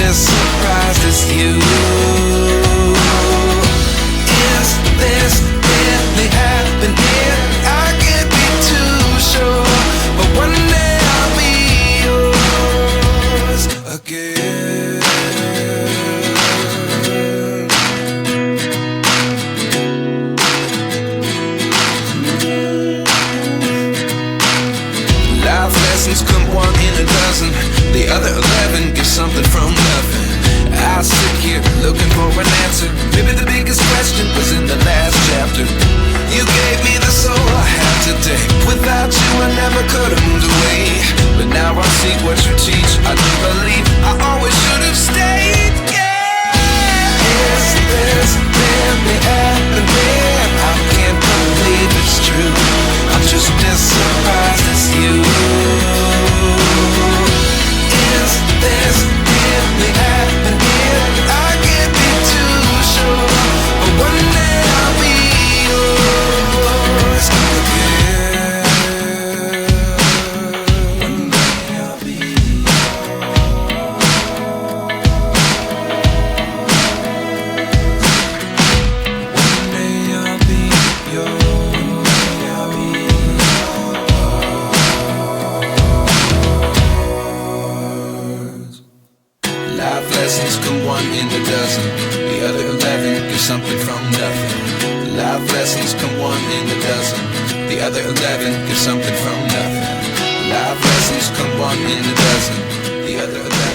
as surprised as you. Is this really happening? I can't be too sure, but one day I'll be yours again. Life lessons come one in a dozen. The other 11 get something from nothing. I sit here looking for an answer. Maybe the biggest question was in the last chapter. You gave me the soul I have today. Without you I never could have moved away. But now I see what you teach. I do believe I always should have stayed. Yeah. Is this really happening? I can't believe it's true. I'm just as surprised as you. Is this really happening? I can't be too sure, but one day I'll be yours again. One day I'll be One day I'll be yours. I'll be yours. Life lessons come one in a dozen. The other 11 get something from nothing. Life lessons come one in a dozen. The other 11 get something from nothing. Life lessons come one in a dozen. The other 11